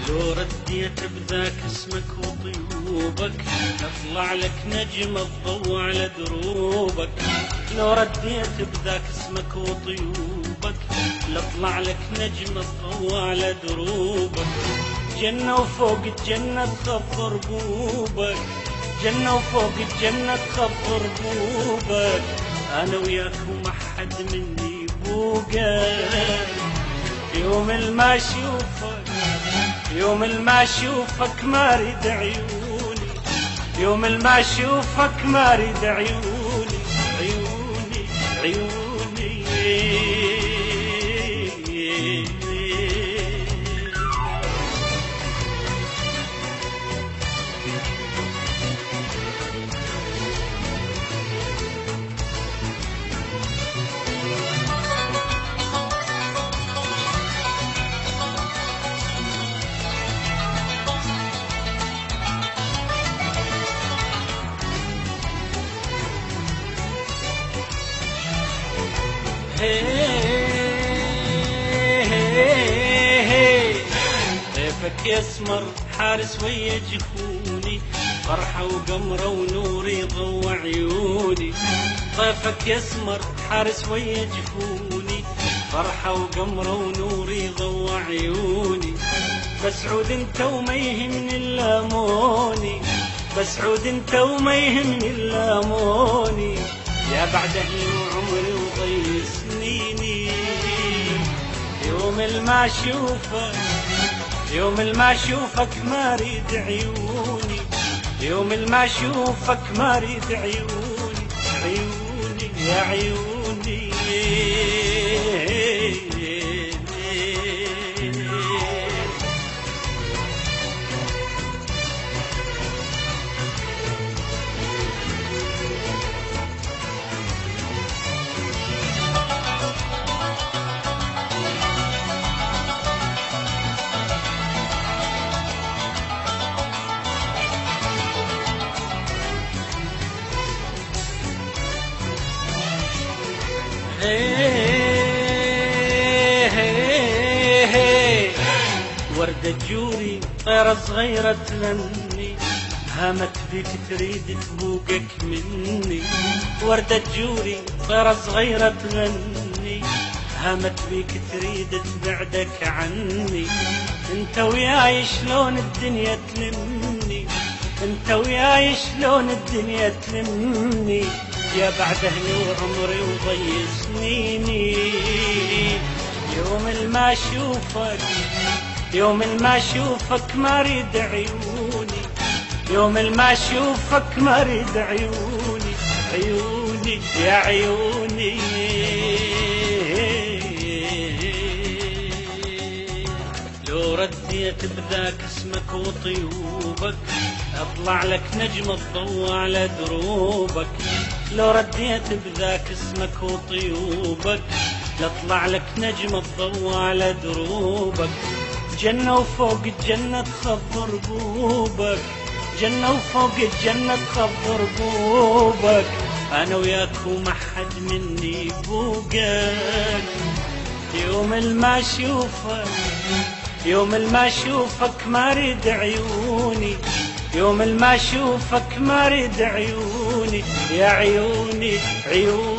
لو رديت بذاك اسمك وطيوبك اطلع لك نجم الضوء على دروبك. لو رديت بذاك اسمك وطيوبك لاطلع لك نجم الضوء على دروبك. جنة وفوق الجنة تخف ربوبك، جنة وفوق الجنة تخف ربوبك. انا وياك وما حد مني بوقك. يوم ما اشوفك، يوم ما اشوفك ما اريد عيوني، يوم ما اشوفك ما اريد عيوني، عيوني عيوني. طيفك يسمر حارس ويا جفوني، فرحة وقمرة ونور يضوى عيوني. طيفك يسمر حارس ويا جفوني، فرحة وقمرة ونور يضوى عيوني. بس عود انت وما يهمني اللاموني، بس عود انت وما يهمني اللاموني. يا بعد اهلي وعمري وضي سنيني. يوم ما اشوفك، يوم ما اشوفك ما اريد عيوني، يوم ما اشوفك ما اريد عيوني، عيوني يا عيوني. وردة جوري طيرة صغيرة تغني، هامت بيك تريد تبوقك مني. وردة جوري طيرة صغيرة تغني، هامت بيك تريد تبعدك عني. انت وياي شلون الدنيا تلمني، انت وياي شلون الدنيا تلمني. يا بعد اهلي وعمري وضي سنيني. يوم ما اشوفك، يوم ما اشوفك ما اريد عيوني، يوم ما اشوفك ما اريد عيوني، عيوني يا عيوني. لو رديت بذاك اسمك وطيوبك اطلع لك نجم الضوء على دروبك. لو رديت بذاك اسمك وطيوبك لاطلع لك نجم الضوء على دروبك. جنة وفوق الجنة تخف ربوبك، جنة وفوق الجنة تخف ربوبك. انا وياك وما حد مني بوقك. يوم ما اشوفك، يوم ما اشوفك ما اريد عيوني، يوم ما اشوفك ما اريد عيوني، يا عيوني عيوني.